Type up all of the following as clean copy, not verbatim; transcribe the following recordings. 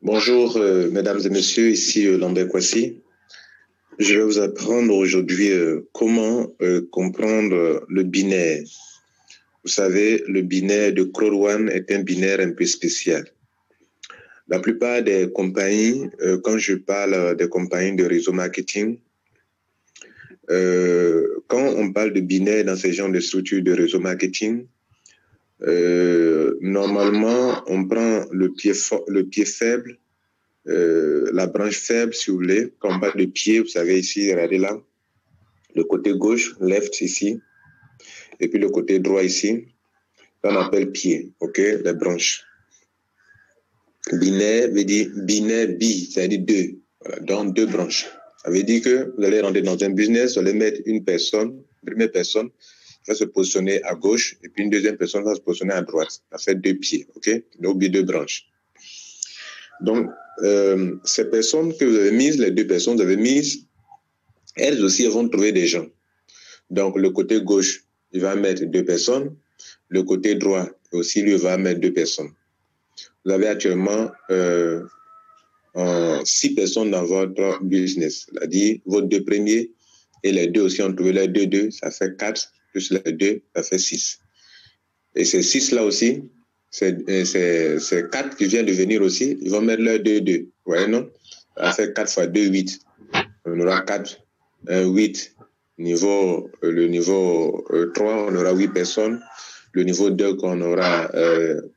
Bonjour, mesdames et messieurs, ici Lambert Kwasi. Je vais vous apprendre aujourd'hui comment comprendre le binaire. Vous savez, le binaire de Crowell est un binaire un peu spécial. La plupart des compagnies, quand je parle des compagnies de réseau marketing, quand on parle de binaire dans ces genres de structures de réseau marketing, normalement, on prend le pied faible, la branche faible, si vous voulez. Quand on parle de pied, vous savez ici, regardez là, le côté gauche, left ici, et puis le côté droit ici, on appelle pied, ok, les branches. Binaire veut dire binaire bi, c'est-à-dire deux, voilà, donc deux branches. Ça veut dire que vous allez rentrer dans un business, vous allez mettre une personne, première personne va se positionner à gauche, et puis une deuxième personne va se positionner à droite. Ça fait deux pieds, ok, donc deux branches. Donc, ces personnes que vous avez mises, les deux personnes que vous avez mises, elles aussi, elles vont trouver des gens. Donc, le côté gauche, il va mettre deux personnes. Le côté droit aussi, lui, va mettre deux personnes. Vous avez actuellement 6 personnes dans votre business. C'est-à-dire, vos deux premiers et les deux aussi ont trouvé les deux, ça fait 4, plus les deux, ça fait 6. Et ces 6-là aussi, c'est 4 qui viennent de venir aussi, ils vont mettre leurs deux. Vous voyez, non? Ça fait 4 fois 2, 8. On aura 4, 8. Le niveau 3, on aura 8 personnes. Le niveau 2, on aura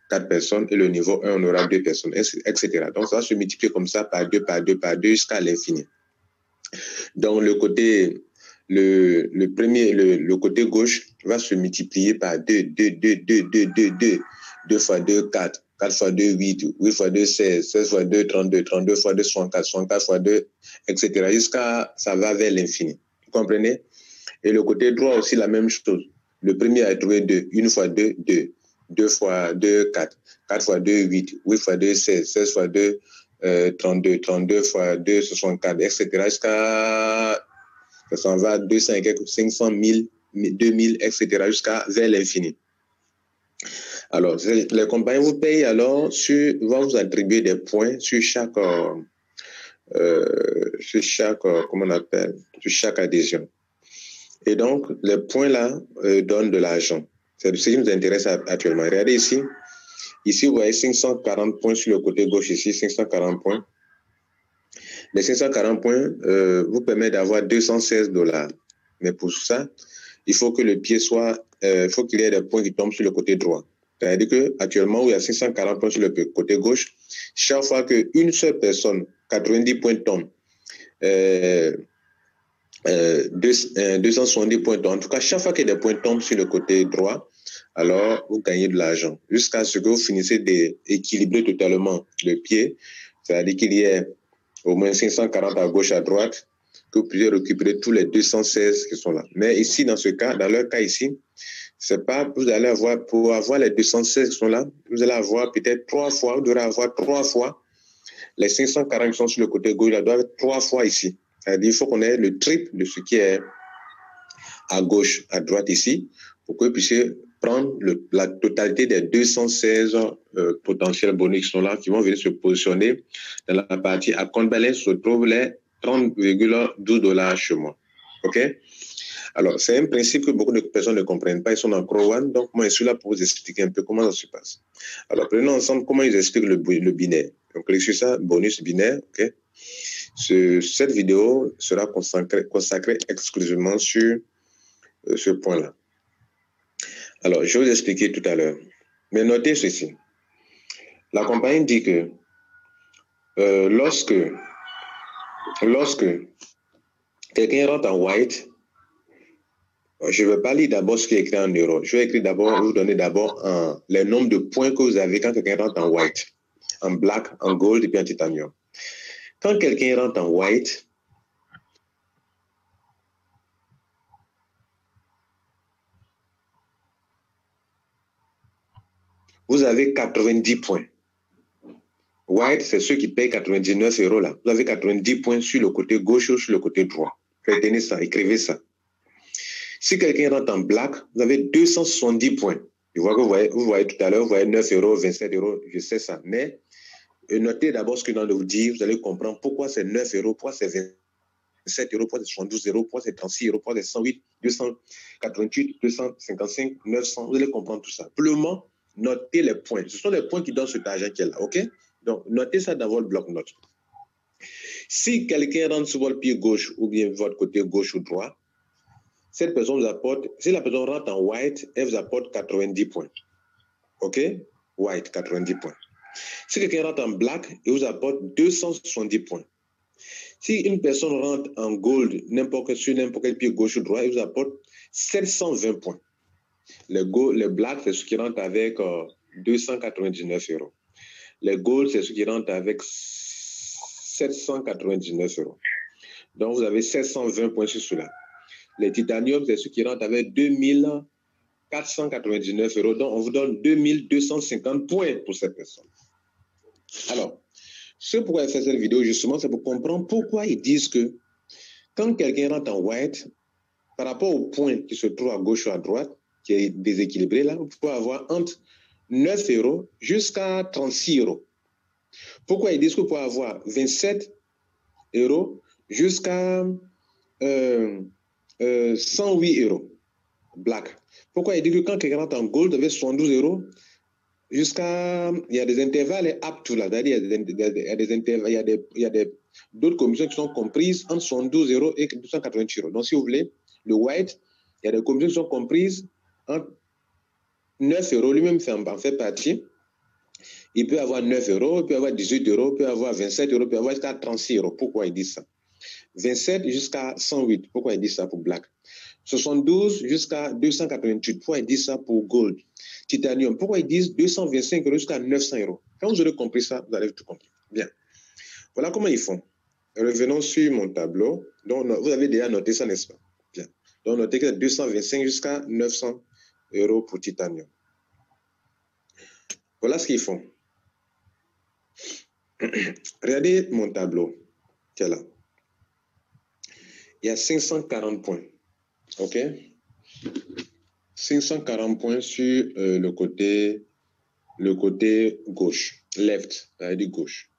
4 personnes. Et le niveau 1, on aura 2 personnes, etc. Donc, ça va se multiplier comme ça par 2, par 2, par 2, jusqu'à l'infini. Donc, le côté gauche va se multiplier par 2. 2 fois 2, 4. 4 fois 2, 8. 8 fois 2, 16. 16 fois 2, 32. 32 fois 2, 64. 64 fois 2, etc. Jusqu'à, ça va vers l'infini. Vous comprenez? Et le côté droit aussi, la même chose. Le premier a trouvé 2. 1 fois 2, 2. 2 fois 2, 4. 4 fois 2, 8. 8 fois 2, 16. 16 fois 2, 32. 32 fois 2, 64, etc. Jusqu'à, ça s'en va 200 et quelques, 500 000, 2000, etc. jusqu'à vers l'infini. Alors, les compagnies vous payent alors vont vous attribuer des points sur chaque comment on appelle, sur chaque adhésion. Et donc, les points-là donnent de l'argent. C'est ce qui nous intéresse actuellement. Regardez ici. Ici, vous voyez 540 points sur le côté gauche ici, 540 points. Les 540 points vous permettent d'avoir $216. Mais pour ça, il faut que le pied soit, faut qu'il y ait des points qui tombent sur le côté droit. C'est-à-dire qu'actuellement, où il y a 540 points sur le côté gauche, chaque fois qu'une seule personne, 90 points tombent, 270 points tombent. En tout cas, chaque fois que des points tombent sur le côté droit, alors vous gagnez de l'argent. Jusqu'à ce que vous finissez d'équilibrer totalement le pied. C'est-à-dire qu'il y ait au moins 540 à gauche, à droite, que vous puissiez récupérer tous les 216 qui sont là. Mais ici, dans ce cas, dans leur cas ici, c'est pas, vous allez avoir, pour avoir les 216 qui sont là, vous allez avoir peut-être 3 fois, vous devrez avoir 3 fois les 540 qui sont sur le côté gauche, là, doivent être 3 fois ici. C'est-à-dire, il faut qu'on ait le triple de ce qui est à gauche, à droite ici, pour que vous puissiez prendre la totalité des 216 potentiels bonus qui sont là, qui vont venir se positionner dans la partie à compte balance, se trouvent les $30,12 chez moi. OK? Alors, c'est un principe que beaucoup de personnes ne comprennent pas. Ils sont dans Crowell. Donc, moi, je suis là pour vous expliquer un peu comment ça se passe. Alors, prenons ensemble comment ils expliquent le binaire. Donc, cliquez sur ça, bonus binaire. OK? Cette vidéo sera consacrée exclusivement sur ce point-là. Alors, je vais vous expliquer tout à l'heure. Mais notez ceci. La compagnie dit que lorsque quelqu'un rentre en white, je ne vais pas lire d'abord ce qui est écrit en euro. Je vais vous donner d'abord les nombres de points que vous avez quand quelqu'un rentre en white, en black, en gold et puis en titanium. Quand quelqu'un rentre en white, vous avez 90 points. White, c'est ceux qui payent 99 € là. Vous avez 90 points sur le côté gauche ou sur le côté droit. Retenez ça, écrivez ça. Si quelqu'un rentre en black, vous avez 270 points. Je vois que vous voyez tout à l'heure, vous voyez 9 €, 27 €, je sais ça. Mais Et notez d'abord ce que je viens de vous dire. Vous allez comprendre pourquoi c'est 9 euros, pourquoi c'est 27 euros, pourquoi c'est 72 euros, pourquoi c'est 36 euros, pourquoi c'est 108, 288, 255, 900. Vous allez comprendre tout ça. Pour le moment, notez les points. Ce sont les points qui donnent cet argent qui est là. OK? Donc, notez ça dans votre bloc-notes. Si quelqu'un rentre sur votre pied gauche ou bien votre côté gauche ou droit, cette personne vous apporte, si la personne rentre en white, elle vous apporte 90 points. OK? White, 90 points. Si quelqu'un rentre en black, il vous apporte 270 points. Si une personne rentre en gold, sur n'importe quel pied gauche ou droit, il vous apporte 720 points. Les black, c'est ceux qui rentrent avec 299 euros. Les gold, c'est ceux qui rentrent avec 799 euros. Donc, vous avez 720 points sur cela. Les titanium, c'est ceux qui rentrent avec 2499 euros. Donc, on vous donne 2250 points pour cette personne. Alors, ce pourquoi il fait cette vidéo, justement, c'est pour comprendre pourquoi ils disent que quand quelqu'un rentre en white, par rapport au point qui se trouve à gauche ou à droite, qui est déséquilibré, là, vous pouvez avoir entre 9 euros jusqu'à 36 euros. Pourquoi ils disent que vous pouvez avoir 27 euros jusqu'à 108 euros, black. Pourquoi ils disent que quand quelqu'un rentre en gold, vous avez 72 euros, jusqu'à, il y a des intervalles up to là, c'est-à-dire il y a des intervalles, il y a d'autres commissions qui sont comprises entre 72 euros et 288 euros. Donc, si vous voulez, le white, il y a des commissions qui sont comprises entre 9 euros, lui-même en fait partie. Il peut avoir 9 euros, il peut avoir 18 euros, il peut avoir 27 euros, il peut avoir jusqu'à 36 euros. Pourquoi ils disent ça? 27 jusqu'à 108. Pourquoi ils disent ça pour black? 72 jusqu'à 288. Pourquoi ils disent ça pour gold? Titanium. Pourquoi ils disent 225 euros jusqu'à 900 euros? Quand vous aurez compris ça, vous allez tout comprendre. Bien. Voilà comment ils font. Revenons sur mon tableau. Donc, vous avez déjà noté ça, n'est-ce pas? Bien. Donc, notez que c'est 225 jusqu'à 900 euros pour titanium. Voilà ce qu'ils font. Regardez mon tableau qui est là. Il y a 540 points. OK? 540 points sur le côté gauche. Left, c'est-à-dire gauche.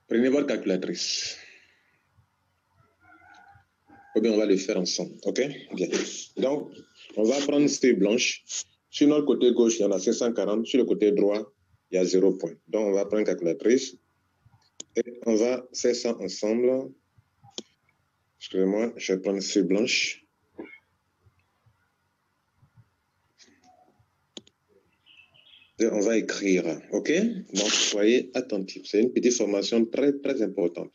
Prenez votre calculatrice. Ou bien on va le faire ensemble. OK? Bien. Donc, on va prendre une feuille blanche. Sur notre côté gauche, il y en a 540. Sur le côté droit, il y a 0 point. Donc, on va prendre une calculatrice. Et on va faire ça ensemble. Excusez-moi, je vais prendre une feuille blanche. Et on va écrire. OK? Donc, soyez attentifs. C'est une petite formation très, très importante.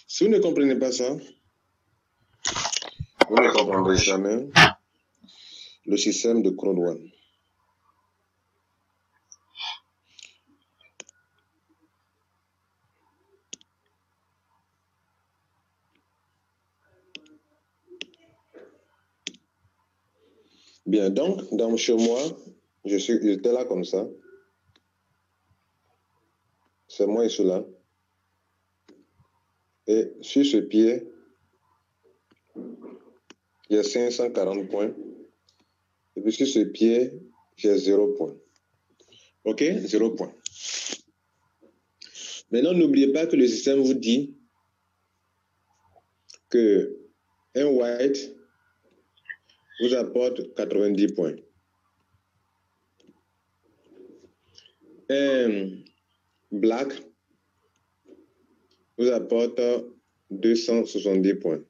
Si vous ne comprenez pas ça, vous ne comprendrez jamais le système de Crowd One. Bien, donc, chez moi, j'étais là comme ça. C'est moi et cela. Et sur ce pied, il y a 540 points. Et puis sur ce pied, j'ai 0 point. OK? 0 point. Maintenant, n'oubliez pas que le système vous dit que un white vous apporte 90 points. Un black vous apporte 270 points.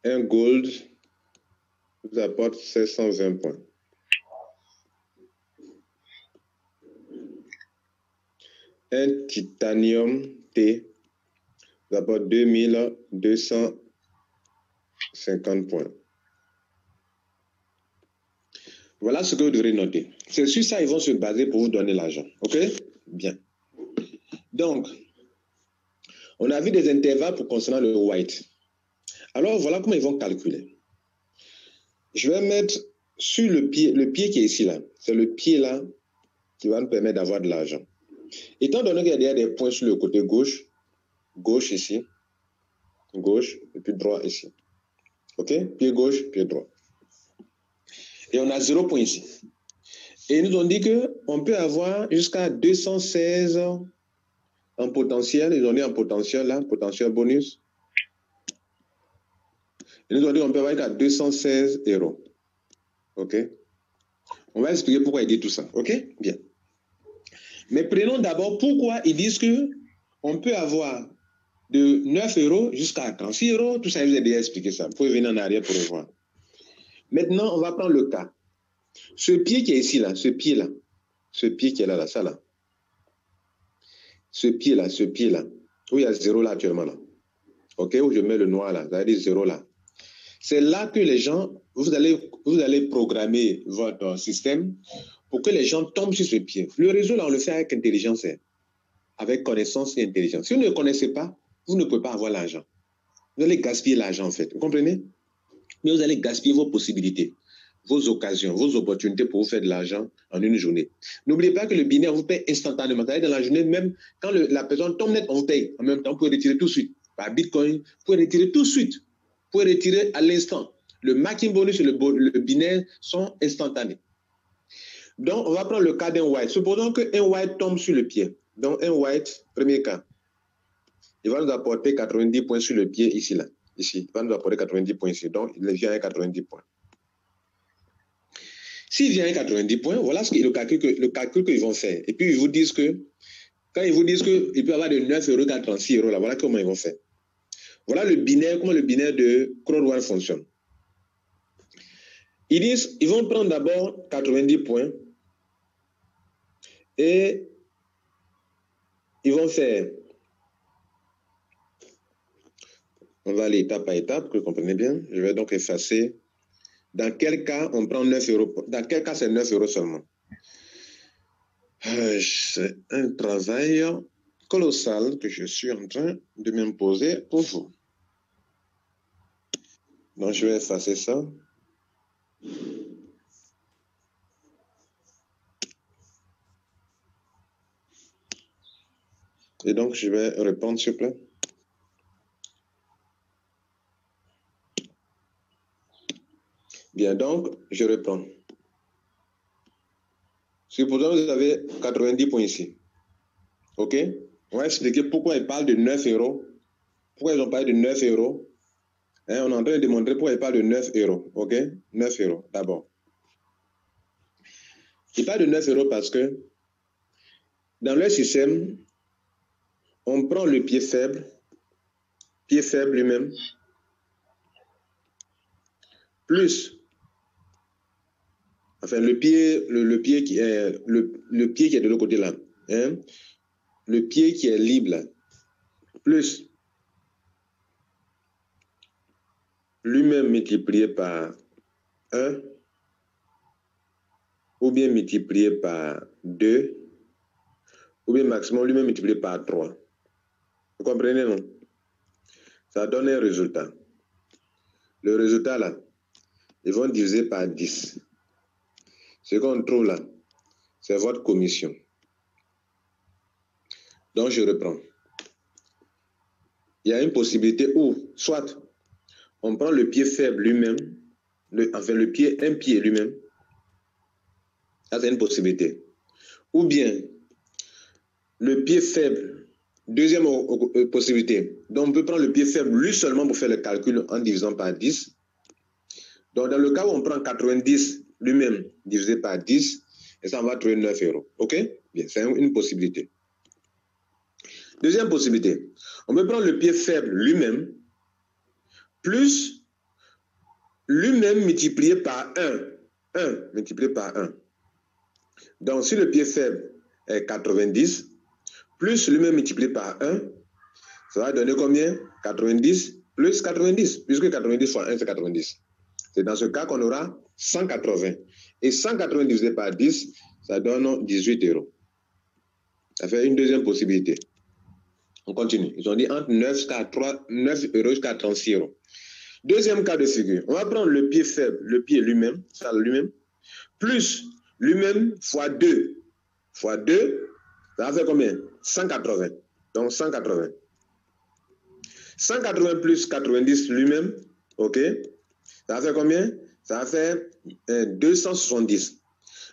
Un gold vous apporte 720 points. Un titanium T vous apporte 2250 points. Voilà ce que vous devrez noter. C'est sur ça qu'ils vont se baser pour vous donner l'argent. OK? Bien. Donc, on a vu des intervalles pour concernant le white. Alors, voilà comment ils vont calculer. Je vais mettre sur le pied qui est ici, là. C'est le pied, là, qui va nous permettre d'avoir de l'argent. Étant donné qu'il y a des points sur le côté gauche, gauche ici, gauche, et puis droit ici. OK? Pied gauche, pied droit. Et on a 0 point ici. Et ils nous ont dit qu'on peut avoir jusqu'à 216 en potentiel. Ils ont dit en potentiel, là, potentiel bonus. Ils nous ont dit qu'on peut avoir jusqu'à 216 euros. OK? On va expliquer pourquoi ils disent tout ça. OK? Bien. Mais prenons d'abord pourquoi ils disent qu'on peut avoir de 9 euros jusqu'à 36 euros. Tout ça, je vous ai déjà expliqué ça. Vous pouvez venir en arrière pour le voir. Maintenant, on va prendre le cas. Ce pied qui est ici, là, ce pied-là, ce pied qui est là, ça là. Ce pied-là, où il y a 0 là actuellement, là. OK? Où je mets le noir là, ça veut dire 0 là. C'est là que les gens, vous allez programmer votre système pour que les gens tombent sur ce pied. Le réseau, là, on le fait avec intelligence, avec connaissance et intelligence. Si vous ne le connaissez pas, vous ne pouvez pas avoir l'argent. Vous allez gaspiller l'argent, en fait. Vous comprenez? Mais vous allez gaspiller vos possibilités, vos occasions, vos opportunités pour vous faire de l'argent en une journée. N'oubliez pas que le binaire vous paye instantanément. Dans la journée, même quand la personne tombe net, on vous paye. En même temps, vous pouvez retirer tout de suite. Par Bitcoin, vous pouvez retirer tout de suite. Vous pouvez retirer à l'instant. Le marking bonus et le binaire sont instantanés. Donc, on va prendre le cas d'un white. Supposons qu'un white tombe sur le pied. Donc, un white, premier cas, il va nous apporter 90 points sur le pied ici, là. Ici, il va nous apporter 90 points ici. Donc, il vient avec 90 points. S'il vient avec 90 points, voilà le calcul qu'ils vont faire. Et puis, ils vous disent quand ils vous disent qu'il peut y avoir de 9 euros à 36 euros, là, voilà comment ils vont faire. Voilà le binaire, comment le binaire de Crowd1 fonctionne. Ils vont prendre d'abord 90 points et ils vont faire. On va aller étape par étape, que vous comprenez bien. Je vais donc effacer. Dans quel cas on prend 9 euros? Dans quel cas c'est 9 euros seulement? C'est un travail colossal que je suis en train de m'imposer pour vous. Donc, je vais effacer ça. Et donc, je vais répondre, s'il vous plaît. Bien, donc, je reprends. Supposons que vous avez 90 points ici. OK? On va expliquer pourquoi ils parlent de 9 euros. Pourquoi ils ont parlé de 9 euros. Hein, on est en train de démontrer pourquoi ils parlent de 9 euros. OK? 9 euros, d'abord. Ils parlent de 9 euros parce que dans leur système, on prend le pied faible lui-même, plus, enfin le pied qui est de l'autre côté là, hein, le pied qui est libre là, plus lui-même multiplié par 1, ou bien multiplié par 2, ou bien maximum lui-même multiplié par 3. Vous comprenez, non? Ça donne un résultat. Le résultat là, ils vont diviser par 10. Ce qu'on trouve là, c'est votre commission. Donc, je reprends. Il y a une possibilité où, soit, on prend le pied faible lui-même, un pied lui-même. Ça, c'est une possibilité. Ou bien, le pied faible, deuxième possibilité. Donc, on peut prendre le pied faible lui seulement pour faire le calcul en divisant par 10. Donc, dans le cas où on prend 90 lui-même divisé par 10, et ça, on va trouver 9 euros. OK? Bien, c'est une possibilité. Deuxième possibilité. On peut prendre le pied faible lui-même, plus lui-même multiplié par 1. 1 multiplié par 1. Donc, si le pied faible est 90, plus lui-même multiplié par 1, ça va donner combien? 90 plus 90, puisque 90 fois 1, c'est 90. C'est dans ce cas qu'on aura 180. Et 180 divisé par 10, ça donne 18 euros. Ça fait une deuxième possibilité. On continue. Ils ont dit entre 9 euros jusqu'à 36 euros. Deuxième cas de figure. On va prendre le pied faible, le pied lui-même, ça lui-même, plus lui-même fois 2. Fois 2, ça va faire combien? 180. Donc 180. 180 plus 90 lui-même, OK? Ça va faire combien? Ça va faire 270.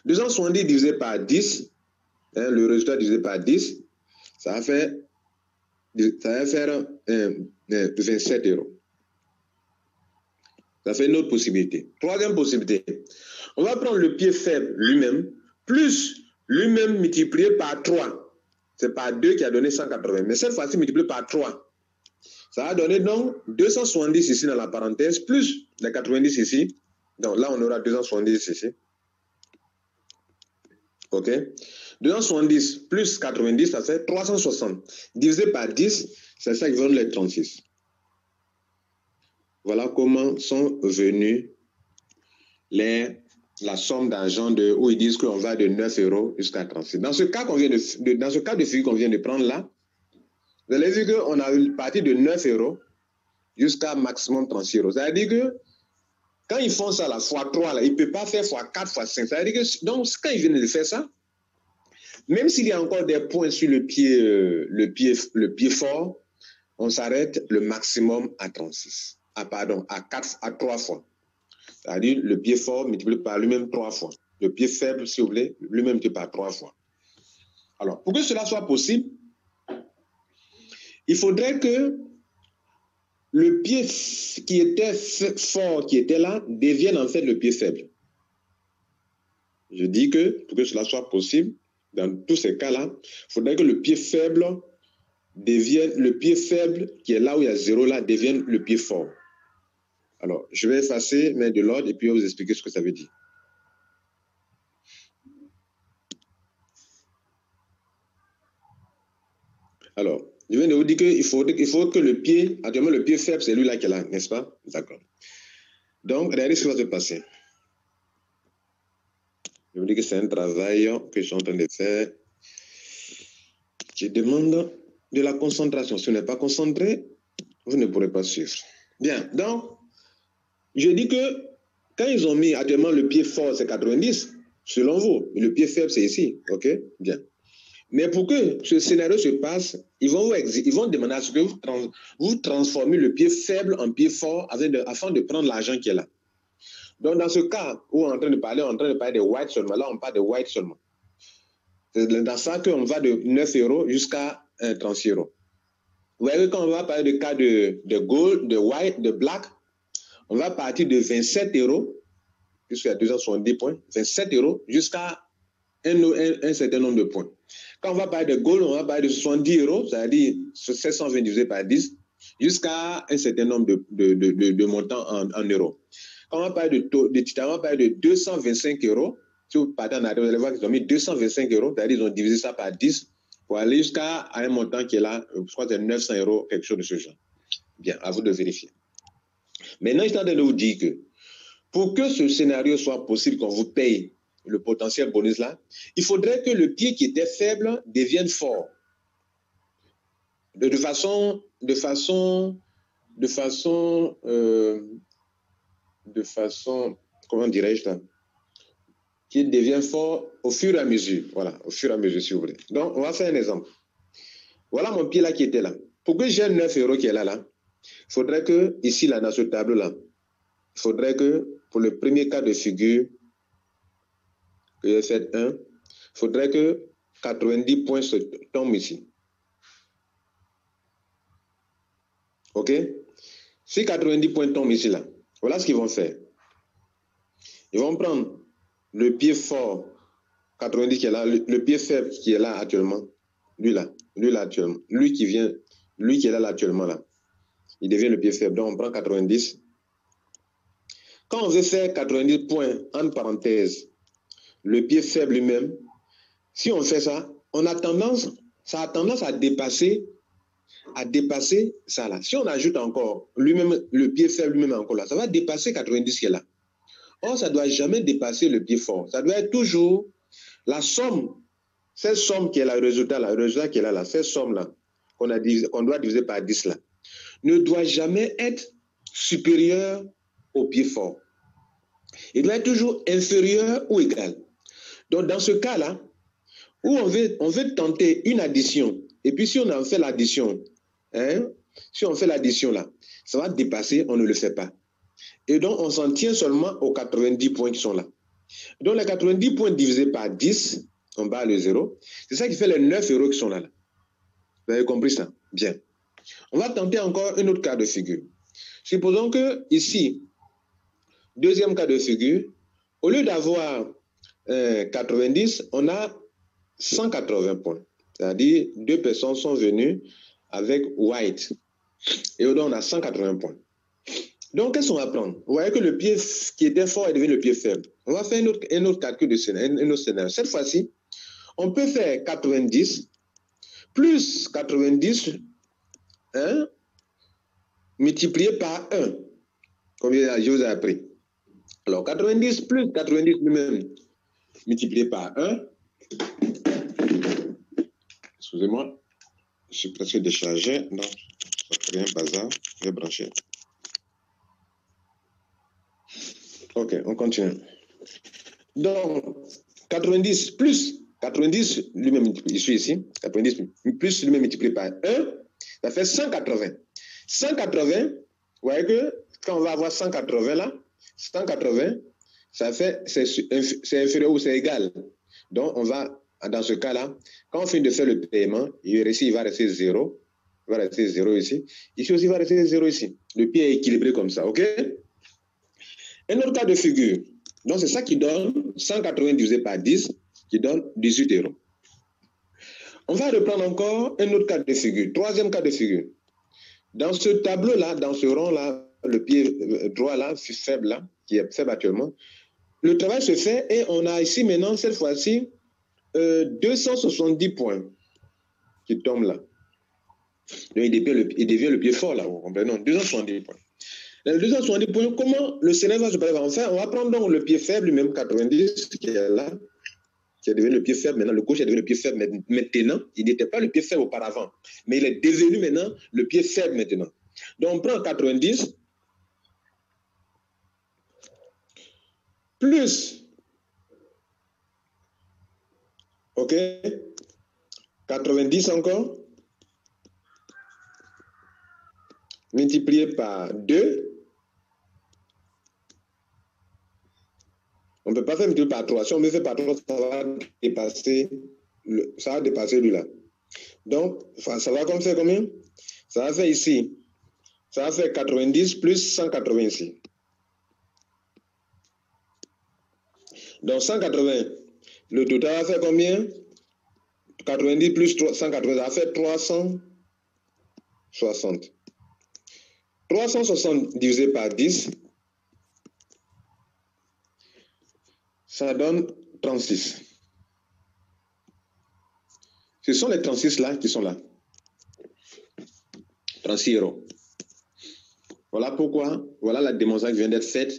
270 divisé par 10, hein, le résultat divisé par 10, ça va faire 27 euros. Ça fait une autre possibilité. Troisième possibilité. On va prendre le pied faible lui-même, plus lui-même multiplié par 3. C'est par 2 qui a donné 180. Mais cette fois-ci, multiplié par 3. Ça va donner donc 270 ici dans la parenthèse, plus les 90 ici. Donc là, on aura 270 ici. OK? 270 plus 90, ça fait 360. Divisé par 10, c'est ça qui donne les 36. Voilà comment sont venus la somme d'argent où ils disent qu'on va de 9 euros jusqu'à 36. Dans ce cas de figure qu'on vient de prendre là, vous allez voir qu'on a une partie de 9 euros jusqu'à maximum 36 euros. C'est-à-dire que quand ils font ça, la fois 3, là, ils ne peuvent pas faire fois 4, fois 5. C'est-à-dire que donc, quand ils viennent de faire ça, même s'il y a encore des points sur le pied fort, on s'arrête le maximum à 36. À 3 fois. C'est-à-dire le pied fort multiplié par lui-même 3 fois. Le pied faible, si vous voulez, lui-même multiplié par 3 fois. Alors, pour que cela soit possible, il faudrait que le pied qui était fort, qui était là, devienne en fait le pied faible. Je dis que pour que cela soit possible, dans tous ces cas-là, il faudrait que le pied faible qui est là où il y a 0 là, devienne le pied fort. Alors, je vais effacer, mettre de l'ordre et puis vous expliquer ce que ça veut dire. Alors, je viens de vous dire qu'il faut que le pied, actuellement le pied faible, c'est lui là qui est là, n'est-ce pas? D'accord. Donc, regardez ce qui va se passer. Je vous dis que c'est un travail que je suis en train de faire. Je demande de la concentration. Si vous n'êtes pas concentré, vous ne pourrez pas suivre. Bien, donc, je dis que quand ils ont mis actuellement le pied fort, c'est 90, selon vous. Le pied faible, c'est ici. OK? Bien. Mais pour que ce scénario se passe, ils vont demander à ce que vous transformez le pied faible en pied fort afin de prendre l'argent qui est là. Donc, dans ce cas où on est en train de parler de white seulement. Là, on parle de white seulement. C'est dans ça qu'on va de 9 euros jusqu'à 36 euros. Vous voyez, quand on va parler de cas de gold, de white, de black, on va partir de 27 euros, puisqu'il y a 270 points, 27 euros jusqu'à un certain nombre de points. Quand on va parler de gold, on va parler de 70 euros, c'est-à-dire 720 divisé par 10, jusqu'à un certain nombre de montants en euros. Quand on va parler de titane, on va parler de 225 euros. Si vous partez en arrière, vous allez voir qu'ils ont mis 225 euros, c'est-à-dire ils ont divisé ça par 10 pour aller jusqu'à un montant qui est là, je crois que c'est 900 euros, quelque chose de ce genre. Bien, à vous de vérifier. Maintenant, je suis en train de vous dire que pour que ce scénario soit possible, qu'on vous paye le potentiel bonus là, il faudrait que le pied qui était faible devienne fort. De façon, comment dirais-je là, qui devient fort au fur et à mesure. Voilà, au fur et à mesure, si vous voulez. Donc, on va faire un exemple. Voilà mon pied là qui était là. Pour que j'ai 9 euros qui est là, il faudrait que, ici, là, dans ce tableau-là, il faudrait que, pour le premier cas de figure, que j'ai fait 1, il faudrait que 90 points se tombent ici. OK? Si 90 points tombent ici, là, voilà ce qu'ils vont faire. Ils vont prendre le pied fort, 90 qui est là, le pied faible qui est là actuellement, lui là actuellement, lui qui est là actuellement là, il devient le pied faible. Donc on prend 90. Quand on veut faire 90 points, entre parenthèses, le pied faible lui-même, si on fait ça, ça a tendance à dépasser ça là. Si on ajoute encore lui-même, le pied faible lui-même encore là, ça va dépasser 90 qui est là. Or, ça ne doit jamais dépasser le pied fort. Ça doit être toujours la somme, cette somme qui est là, le résultat qui est là, cette somme-là, qu'on doit diviser par 10 là, ne doit jamais être supérieure au pied fort. Il doit être toujours inférieur ou égal. Donc, dans ce cas-là, où on veut tenter une addition, et puis si on en fait l'addition, si on fait l'addition là, ça va dépasser, on ne le fait pas. Et donc, on s'en tient seulement aux 90 points qui sont là. Donc, les 90 points divisés par 10, en bas le 0, c'est ça qui fait les 9 € qui sont là. Vous avez compris ça? Bien. On va tenter encore un autre cas de figure. Supposons que ici, deuxième cas de figure, au lieu d'avoir 90, on a 180 points. C'est-à-dire, deux personnes sont venues avec white. Et donc, on a 180 points. Donc, qu'est-ce qu'on va prendre? Vous voyez que le pied qui était fort est devenu le pied faible. On va faire un autre calcul de scénario, un autre scénario. Cette fois-ci, on peut faire 90 plus 90 hein, multiplié par 1, comme je vous ai appris. Alors, 90 plus 90 lui-même multiplié par 1. Excusez-moi, je suis presque déchargé. Non, ça fait rien, bazar. Je vais brancher. Ok, on continue. Donc, 90 plus 90 lui-même, je suis ici, 90 plus lui-même multiplié par 1, ça fait 180. 180, vous voyez que quand on va avoir 180 là, 180, ça fait, c'est inférieur ou c'est égal. Donc, on va, dans ce cas-là, quand on finit de faire le paiement, ici, il va rester 0. Il va rester 0 ici. Ici aussi, il va rester 0 ici. Le pied est équilibré comme ça, OK? Un autre cas de figure. Donc, c'est ça qui donne 180 divisé par 10, qui donne 18 €. On va reprendre encore un autre cas de figure. Troisième cas de figure. Dans ce tableau-là, dans ce rond-là, le pied droit là, faible là, qui est faible actuellement, le travail se fait et on a ici maintenant, cette fois-ci, 270 points qui tombent là. Donc, il devient le pied fort là, vous comprenez? Non, 270 points. Les 270 points, comment le scénario va se passer? Enfin, on va prendre donc le pied faible, même 90, qui est là, qui est devenu le pied faible maintenant. Le gauche est devenu le pied faible maintenant. Il n'était pas le pied faible auparavant, mais il est devenu maintenant le pied faible maintenant. Donc, on prend 90 plus, OK, 90 encore, multiplié par 2. On ne peut pas faire multiplié par 3. Si on me fait par 3, ça va dépasser lui là. Donc, ça va comme faire combien? Ça va faire ici. Ça va faire 90 plus 180 ici. Donc, 180, le total va faire combien? 90 plus 180, ça va faire 360. 360 divisé par 10, ça donne 36. Ce sont les 36 là qui sont là. 36 €. Voilà pourquoi, voilà la démonstration qui vient d'être faite.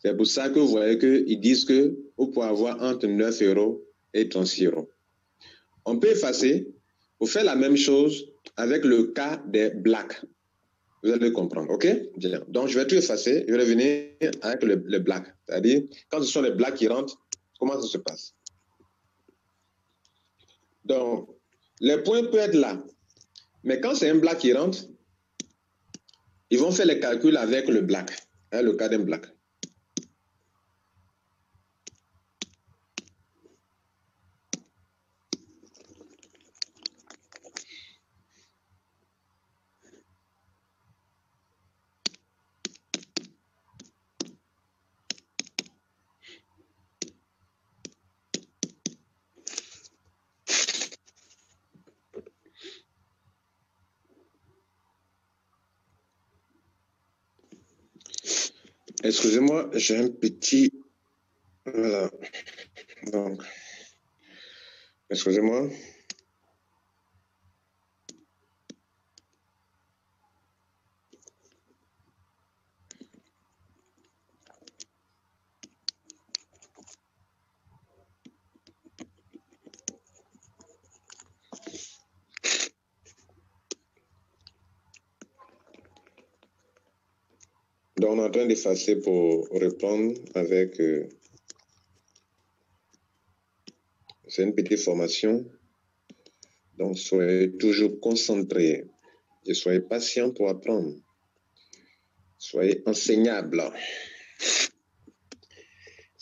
C'est pour ça que vous voyez qu'ils disent que vous pouvez avoir entre 9 € et 36 €. On peut effacer pour faire la même chose avec le cas des blacks. Vous allez comprendre, OK? Bien. Donc, je vais tout effacer. Je vais revenir avec le black. C'est-à-dire, quand ce sont les blacks qui rentrent, comment ça se passe? Donc, les points peuvent être là. Mais quand c'est un black qui rentre, ils vont faire les calculs avec le black, hein, le cas d'un black. Excusez-moi, j'ai un petit... Voilà. Donc, excusez-moi. Donc, on est en train d'effacer pour reprendre avec... c'est une petite formation. Donc, soyez toujours concentrés et soyez patients pour apprendre. Soyez enseignables.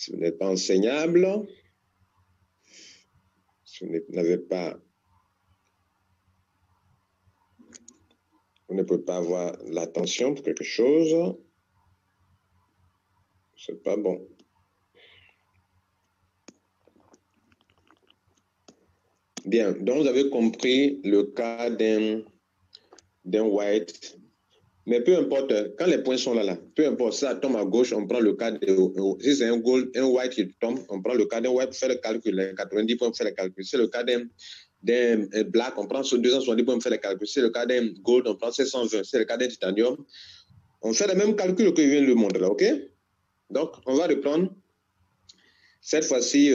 Si vous n'êtes pas enseignable, si vous n'avez pas, vous ne pouvez pas avoir l'attention pour quelque chose, c'est pas bon. Bien, donc vous avez compris le cas d'un white. Mais peu importe, quand les points sont là, peu importe, ça tombe à gauche, on prend le cas de... Si c'est un white qui tombe, on prend le cas d'un white pour faire le calcul, les 90 points pour faire le calcul. Si c'est le cas d'un black, on prend 270 points pour faire le calcul. Si c'est le cas d'un gold, on prend 720. Si c'est le cas d'un titanium, on fait le même calcul que je viens de le montrer là, ok? Donc, on va reprendre. Cette fois-ci,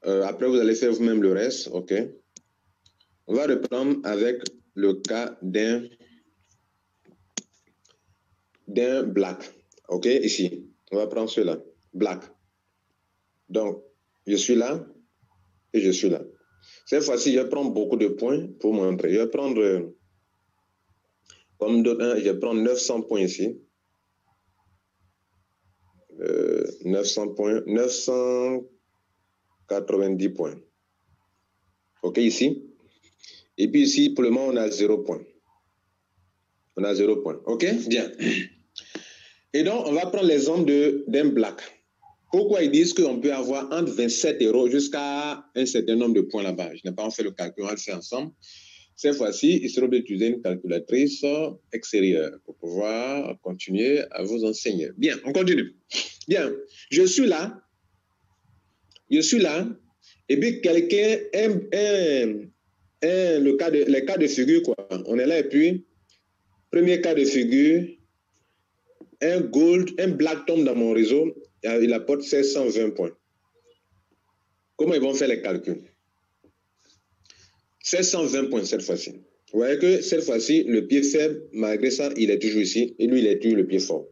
après, vous allez faire vous-même le reste, ok? On va reprendre avec le cas d'un black. OK, ici. On va prendre cela. Black. Donc, je suis là et je suis là. Cette fois-ci, je vais prendre beaucoup de points pour montrer. Je vais prendre, comme d'autres, je vais prendre 900 points ici. 900 points, 990 points. OK, ici. Et puis ici, pour le moment, on a 0 point. On a 0 point. OK, bien. Et donc, on va prendre l'exemple d'un black. Pourquoi ils disent qu'on peut avoir entre 27 € jusqu'à un certain nombre de points là-bas? Je n'ai pas fait le calcul, on va le faire ensemble. Cette fois-ci, il sera d'utiliser une calculatrice extérieure pour pouvoir continuer à vous enseigner. Bien, on continue. Bien, je suis là, et puis quelqu'un les cas de figure, quoi. On est là, et puis, premier cas de figure, un black tombe dans mon réseau, il apporte 720 points. Comment ils vont faire les calculs? 720 points cette fois-ci. Vous voyez que cette fois-ci, le pied faible, malgré ça, il est toujours ici, et lui, il est toujours le pied fort.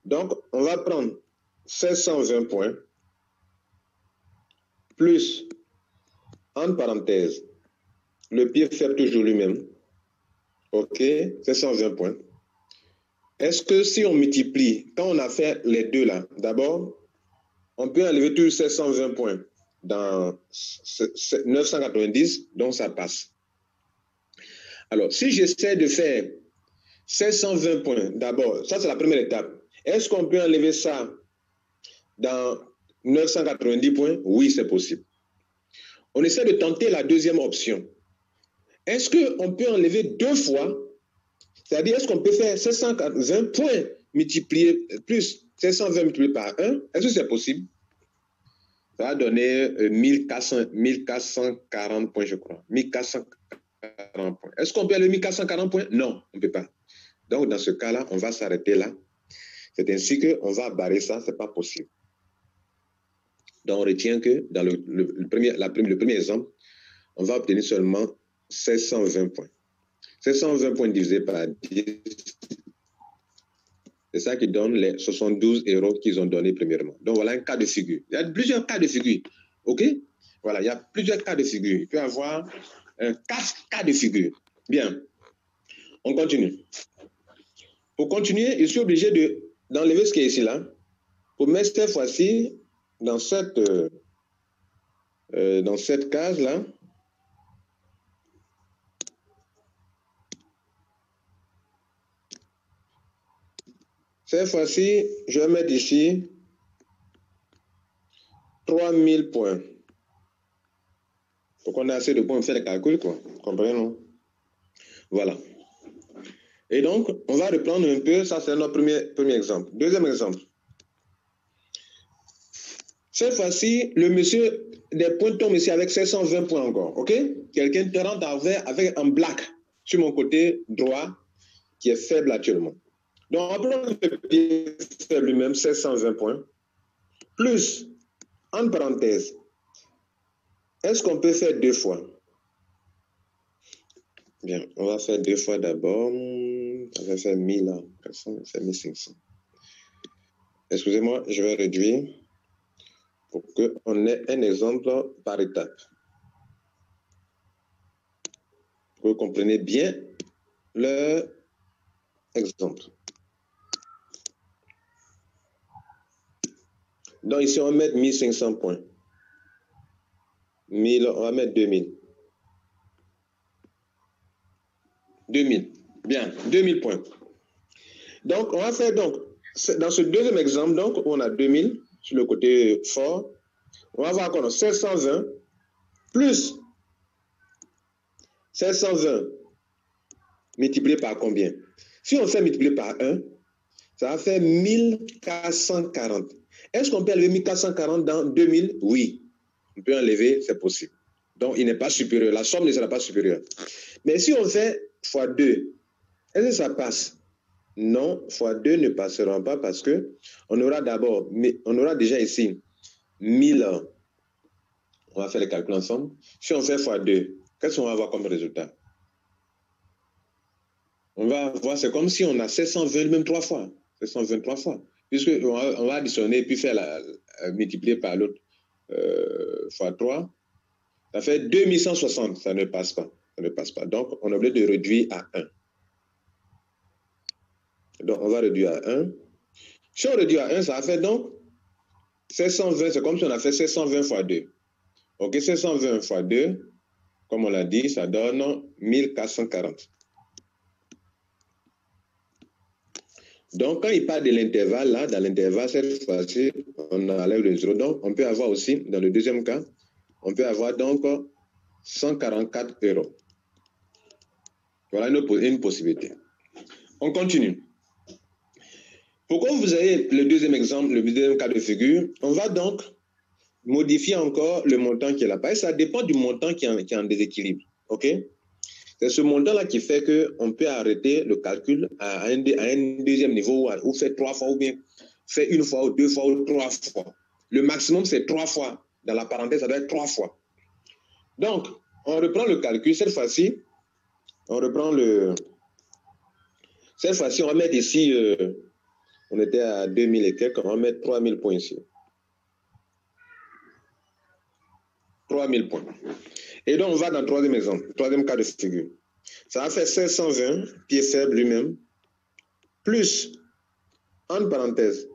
Donc, on va prendre 720 points, plus, entre parenthèses, le pied faible toujours lui-même. OK, 720 points. Est-ce que si on multiplie, quand on a fait les deux là, d'abord, on peut enlever tous 720 points dans 990, donc ça passe. Alors, si j'essaie de faire 720 points, d'abord, ça c'est la première étape. Est-ce qu'on peut enlever ça dans 990 points? Oui, c'est possible. On essaie de tenter la deuxième option. Est-ce qu'on peut enlever deux fois? C'est-à-dire, est-ce qu'on peut faire 720 points multipliés plus 720 multiplié par 1? Est-ce que c'est possible? Ça va donner 1440 points, je crois. 1440 points. Est-ce qu'on peut aller 1440 points? Non, on ne peut pas. Donc, dans ce cas-là, on va s'arrêter là. C'est ainsi qu'on va barrer ça, ce n'est pas possible. Donc, on retient que dans le premier exemple, on va obtenir seulement 720 points. 720 points divisé par 10, c'est ça qui donne les 72 € qu'ils ont donnés premièrement. Donc, voilà un cas de figure. Il y a plusieurs cas de figure. OK? Voilà, il y a plusieurs cas de figure. Il peut y avoir 4 cas de figure. Bien. On continue. Pour continuer, je suis obligé d'enlever ce qui est ici, là, pour mettre cette fois-ci dans cette case-là. Cette fois-ci, je vais mettre ici 3000 points. Pour qu'on ait assez de points pour faire les calculs, quoi. Vous comprenez, non? Voilà. Et donc, on va reprendre un peu, ça c'est notre premier exemple. Deuxième exemple. Cette fois-ci, le monsieur des points tombe ici avec 720 points encore, ok? Quelqu'un te rentre avec un black sur mon côté droit qui est faible actuellement. Donc, on prend le pied faible lui-même, 720 points, plus, en parenthèse, est-ce qu'on peut faire deux fois? Bien, on va faire deux fois d'abord. On va faire 1000 là, on va faire 1500. Excusez-moi, je vais réduire pour qu'on ait un exemple par étape. Pour que vous compreniez bien l'exemple. Donc ici, on va mettre 1500 points. 1000, on va mettre 2000. 2000. Bien, 2000 points. Donc, on va faire donc, dans ce deuxième exemple, donc, on a 2000 sur le côté fort. On va voir qu'on a 720 plus 720 multiplié par combien? Si on fait multiplier par 1, ça va faire 1440. Est-ce qu'on peut enlever 1440 dans 2000? Oui. On peut enlever, c'est possible. Donc, il n'est pas supérieur. La somme ne sera pas supérieure. Mais si on fait fois 2, est-ce que ça passe? Non, fois 2 ne passeront pas parce que on aura d'abord, on aura déjà ici 1000. On va faire les calculs ensemble. Si on fait fois 2, qu'est-ce qu'on va avoir comme résultat? On va voir, c'est comme si on a 720 même 3 fois. 723 fois. Puisqu'on va additionner puis faire multiplier par l'autre fois 3. Ça fait 2160. Ça ne passe pas. Ça ne passe pas. Donc, on est obligé de réduire à 1. Donc, on va réduire à 1. Si on réduit à 1, ça va faire donc 720. C'est comme si on a fait 720 fois 2. OK, 720 fois 2, comme on l'a dit, ça donne 1440. Donc, quand il parle de l'intervalle, là, dans l'intervalle, cette fois-ci, on enlève le 0. Donc, on peut avoir aussi, dans le deuxième cas, on peut avoir donc 144 €. Voilà une possibilité. On continue. Pourquoi vous avez le deuxième exemple, le deuxième cas de figure, on va donc modifier encore le montant qui est là-bas. Et ça dépend du montant qui est en déséquilibre. OK? C'est ce montant-là qui fait qu'on peut arrêter le calcul à un deuxième niveau ou faire 3 fois ou bien faire 1 fois ou 2 fois ou 3 fois. Le maximum, c'est 3 fois. Dans la parenthèse, ça doit être 3 fois. Donc, on reprend le calcul. Cette fois-ci, on reprend le... Cette fois-ci, on va mettre ici... on était à 2000 et quelques. On va mettre 3000 points ici. 3000 points. Et donc, on va dans le troisième exemple, troisième cas de figure. Ça va faire 720, pied faible lui-même, plus, entre parenthèses,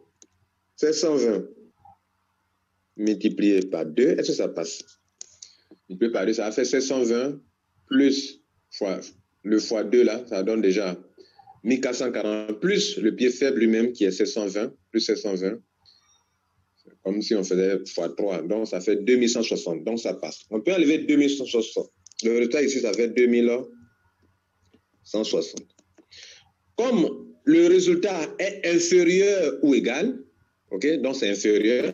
720 multiplié par 2. Est-ce que ça passe? Multiplié par 2, ça va faire 720 plus le fois 2 là, ça donne déjà 1440, plus le pied faible lui-même qui est 720, plus 720. Comme si on faisait fois 3. Donc, ça fait 2160. Donc, ça passe. On peut enlever 2160. Le résultat ici, ça fait 2160. Comme le résultat est inférieur ou égal, OK, donc c'est inférieur,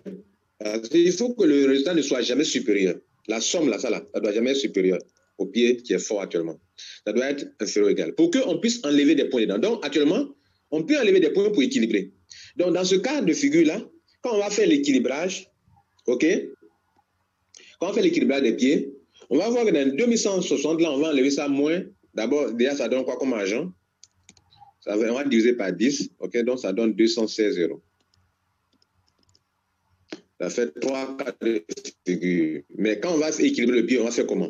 il faut que le résultat ne soit jamais supérieur. La somme, là, ça doit jamais être supérieur au pied qui est fort actuellement. Ça doit être inférieur ou égal. Pour qu'on puisse enlever des points dedans. Donc, actuellement, on peut enlever des points pour équilibrer. Donc, dans ce cas de figure-là, quand on va faire l'équilibrage, OK? Quand on fait l'équilibrage des pieds, on va voir que dans 2160, là, on va enlever ça moins. D'abord, déjà, ça donne quoi comme argent? On va diviser par 10, OK? Donc, ça donne 216 €. Ça fait 3 cas de figure. Mais quand on va équilibrer le pied, on va faire comment?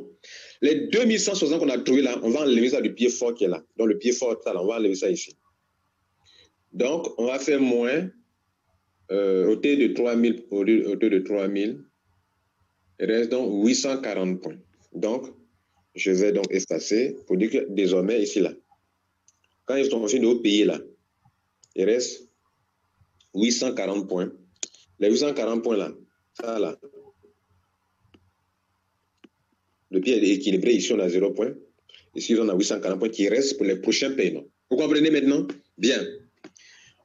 Les 2160 qu'on a trouvé là, on va enlever ça du pied fort qui est là. Donc, le pied fort, ça, là, on va enlever ça ici. Donc, on va faire moins autour de 3000, il reste donc 840 points. Donc, je vais donc effacer pour dire que désormais, ici, là, quand ils sont finis de payer là, il reste 840 points. Les 840 points là, ça là, le pied est équilibré. Ici, on a 0 points. Ici, on a 840 points qui restent pour les prochains paiements. Vous comprenez maintenant? Bien.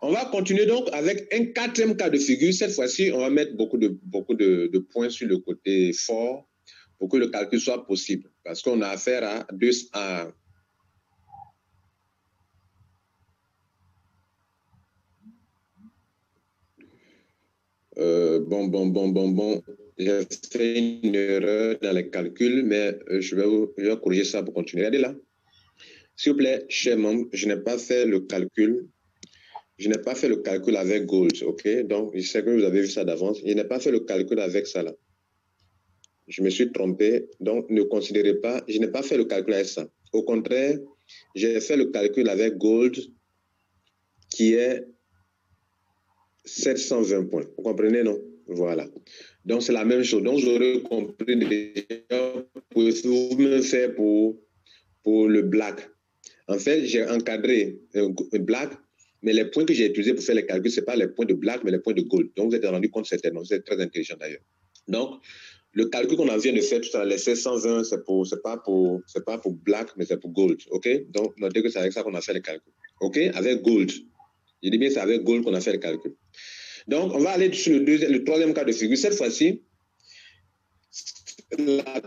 On va continuer donc avec un quatrième cas de figure. Cette fois-ci, on va mettre beaucoup de points sur le côté fort pour que le calcul soit possible. Parce qu'on a affaire à bon. J'ai fait une erreur dans les calculs, mais je vais corriger ça pour continuer. Regardez là. S'il vous plaît, chers membres, je n'ai pas fait le calcul. Je n'ai pas fait le calcul avec Gold, OK? Donc, je sais que vous avez vu ça d'avance. Je n'ai pas fait le calcul avec ça là. Je me suis trompé. Donc, ne considérez pas, je n'ai pas fait le calcul avec ça. Au contraire, j'ai fait le calcul avec Gold qui est 720 points. Vous comprenez, non? Voilà. Donc, c'est la même chose. Donc, j'aurais compris déjà, vous me faire pour le black. En fait, j'ai encadré black, mais les points que j'ai utilisés pour faire les calculs, ce n'est pas les points de black, mais les points de gold. Donc, vous êtes rendu compte certainement. Vous êtes très intelligent d'ailleurs. Donc, le calcul qu'on vient de faire tout à l'heure, les 720, c'est pas pour black, mais c'est pour gold. OK? Donc, notez que c'est avec ça qu'on a fait les calculs. OK? Avec gold. Je dis bien, c'est avec gold qu'on a fait les calculs. Donc, on va aller sur le troisième cas de figure. Cette fois-ci, la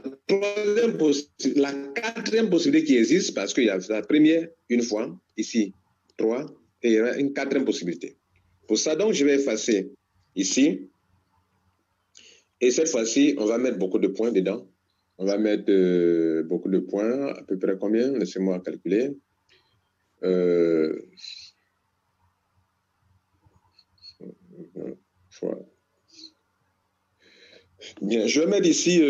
quatrième possibilité qui existe, parce qu'il y a la première, une fois, ici, 3, et il y aura une quatrième possibilité. Pour ça, donc, je vais effacer ici. Et cette fois-ci, on va mettre beaucoup de points dedans. On va mettre beaucoup de points, à peu près combien? Laissez-moi calculer. Bien, je vais mettre ici...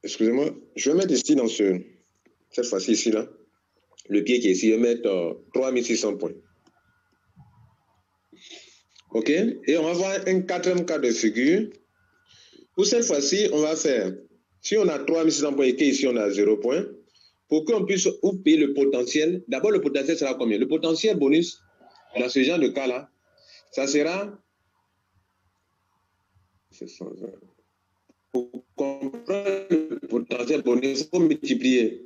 excusez-moi, je vais mettre ici dans cette fois-ci ici, là, le pied qui est ici, je vais mettre 3600 points. OK? Et on va voir un quatrième cas de figure. Pour cette fois-ci, on va faire, si on a 3600 points et qu'ici on a 0 points, pour qu'on puisse payer le potentiel, d'abord le potentiel sera combien? Le potentiel bonus, dans ce genre de cas-là, ça sera... Pour comprendre le potentiel bonus, il faut multiplier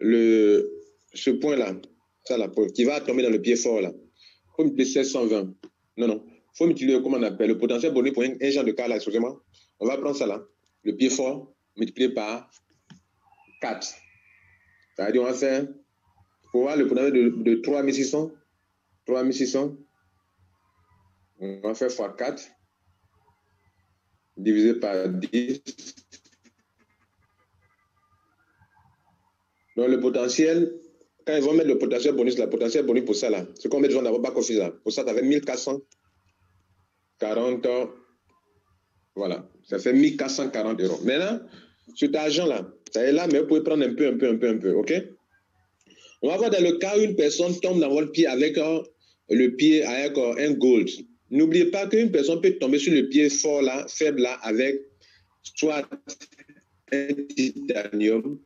ce point-là, ça là, qui va tomber dans le pied fort là. Il faut multiplier 720. Non. Il faut multiplier, comment on appelle, le potentiel bonus pour un genre de cas là, excusez-moi. On va prendre ça là, le pied fort multiplié par 4. C'est-à-dire, on va faire, pour voir le potentiel de 3600, on va faire fois 4, divisé par 10. Donc, le potentiel, quand ils vont mettre le potentiel bonus pour ça, là, ce qu'on met devant dans votre back-office, là, pour ça, ça fait 1440, voilà, ça fait 1440 euros. Maintenant, cet argent-là, ça est là, mais vous pouvez prendre un peu, OK? On va voir dans le cas où une personne tombe dans votre pied avec le pied avec un gold. N'oubliez pas qu'une personne peut tomber sur le pied fort, là, faible, là, avec soit un titanium,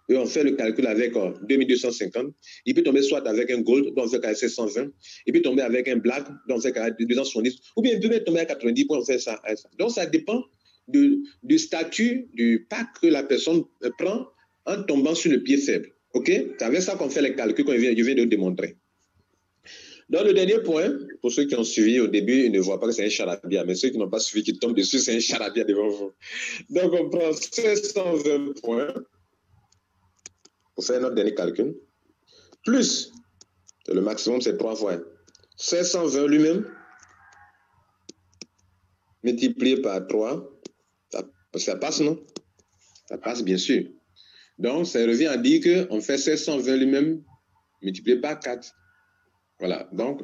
et on fait le calcul avec 2250. Il peut tomber soit avec un gold, donc on fait 720. Il peut tomber avec un black, donc on fait 270. Ou bien il peut même tomber à 90 pour on fait ça. Donc ça dépend du statut du pack que la personne prend en tombant sur le pied faible. OK? C'est avec ça qu'on fait les calculs que je viens de démontrer. Dans le dernier point, pour ceux qui ont suivi au début, ils ne voient pas que c'est un charabia, mais ceux qui n'ont pas suivi, qui tombent dessus, c'est un charabia devant vous. Donc on prend 720 points pour faire notre dernier calcul, plus le maximum, c'est 3 fois 720 lui-même, multiplié par 3, ça passe, non? Ça passe, bien sûr. Donc, ça revient à dire qu'on fait 720 lui-même, multiplié par 4. Voilà, donc,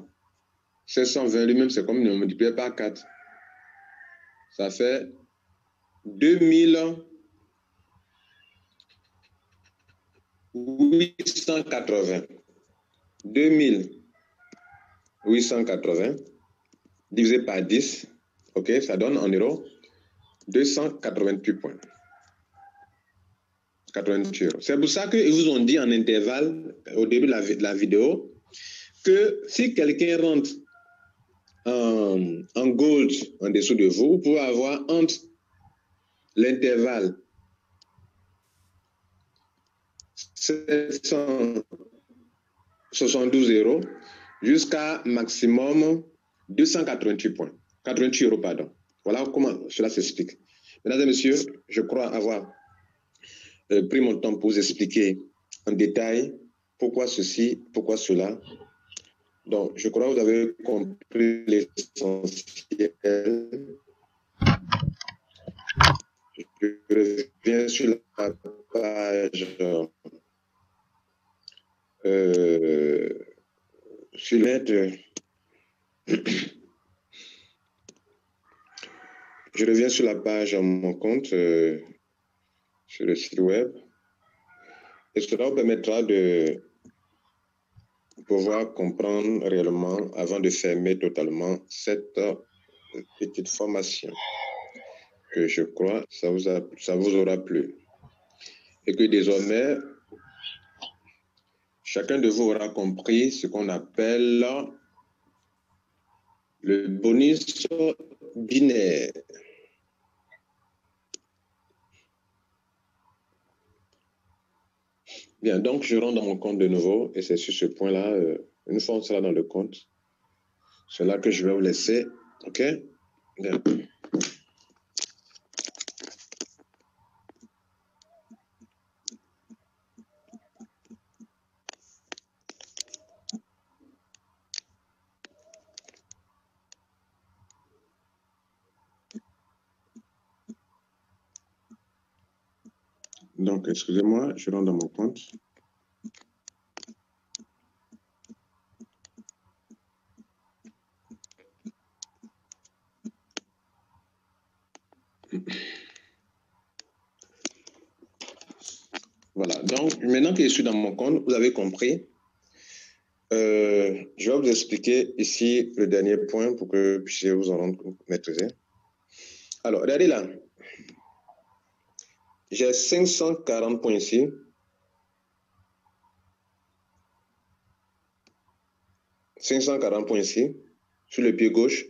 720 lui-même, c'est comme multiplié par 4. Ça fait 2880. 2880 divisé par 10, OK, ça donne en euros 288 points. 88 euros. C'est pour ça qu'ils vous ont dit en intervalle, au début de la vidéo, que si quelqu'un rentre en gold en dessous de vous, vous pouvez avoir entre l'intervalle 772 euros jusqu'à maximum 288 points. 88 euros, pardon. Voilà comment cela s'explique. Mesdames et messieurs, je crois avoir pris mon temps pour vous expliquer en détail pourquoi ceci, pourquoi cela. Donc, je crois que vous avez compris l'essentiel. Je reviens sur la page sur l'aide. Je reviens sur la page mon compte sur le site web. Et cela vous permettra de pouvoir comprendre réellement avant de fermer totalement cette petite formation que je crois ça vous aura plu. Et que désormais, chacun de vous aura compris ce qu'on appelle le bonus binaire. Bien, donc je rentre dans mon compte de nouveau et c'est sur ce point-là, une fois on sera dans le compte, c'est là que je vais vous laisser. OK? Bien. Donc, excusez-moi, je rentre dans mon compte. Voilà, donc maintenant que je suis dans mon compte, vous avez compris. Je vais vous expliquer ici le dernier point pour que vous puissiez vous en rendre maîtriser. Alors, regardez là. J'ai 540 points ici. Sur le pied gauche.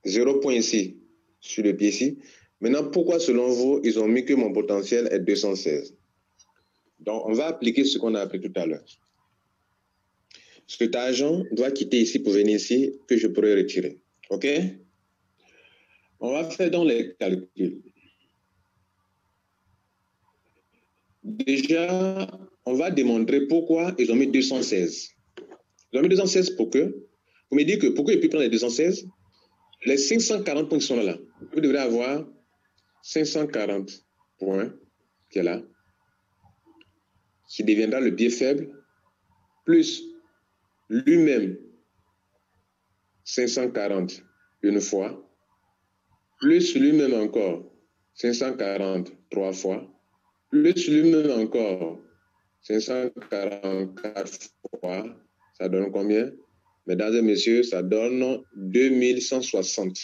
0 point ici, sur le pied ici. Maintenant, pourquoi selon vous, ils ont mis que mon potentiel est 216? Donc, on va appliquer ce qu'on a appris tout à l'heure. Cet argent doit quitter ici pour venir ici, que je pourrais retirer. OK? On va faire donc les calculs. Déjà, on va démontrer pourquoi ils ont mis 216. Ils ont mis 216 pour que, vous me dites que pourquoi ils peuvent prendre les 216? Les 540 points qui sont là, vous devrez avoir 540 points qui est là, qui deviendra le pied faible, plus lui-même 540 une fois, plus lui-même encore 540 3 fois, plus lui-même encore 544 fois, ça donne combien? Mesdames et messieurs, ça donne 2160.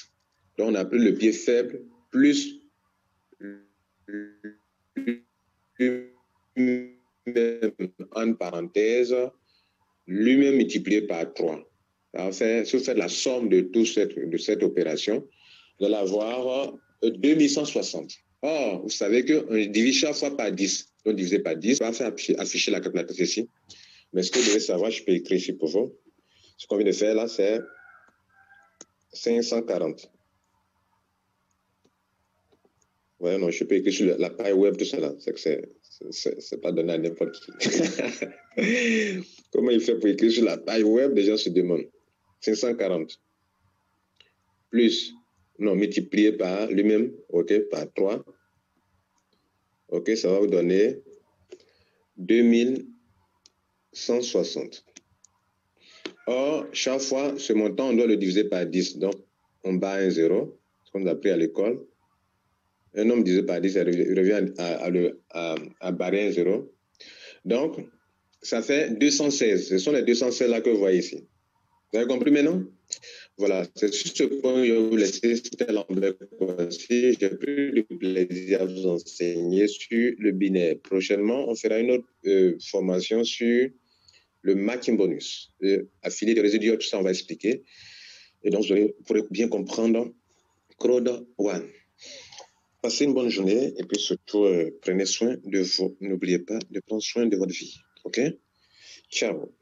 Donc on a pris le pied faible plus lui-même en parenthèse, lui-même multiplié par 3. Enfin, si vous faites la somme de toute cette opération, vous allez avoir 2160. Or, vous savez qu'on divise chaque fois par 10. Donc, divisé par 10, on va faire afficher la calculatrice ici. Mais ce que vous devez savoir, je peux écrire ici pour vous. Ce qu'on vient de faire là, c'est 540. Ouais, non, je peux écrire sur la page web, tout ça là. C'est que c'est pas donné à n'importe qui. Comment il fait pour écrire sur la page web? Les gens se demandent. 540 plus, non, multiplié par lui-même, ok, par 3. Ok, ça va vous donner 2160. Or, chaque fois, ce montant, on doit le diviser par 10. Donc, on bat un 0, ce qu'on a appris à l'école. Un nombre divisé par 10, il revient à barrer un 0. Donc, ça fait 216. Ce sont les 216 là que vous voyez ici. Vous avez compris maintenant? Voilà, c'est sur ce point que je vais vous laisser. C'était Lambert Kouassi. J'ai pris le plaisir à vous enseigner sur le binaire. Prochainement, on fera une autre formation sur le matching bonus. Affilié de résidus, tout ça, on va expliquer. Et donc, vous pourrez bien comprendre Crowd One. Passez une bonne journée et puis surtout, prenez soin de vous. N'oubliez pas de prendre soin de votre vie. OK? Ciao.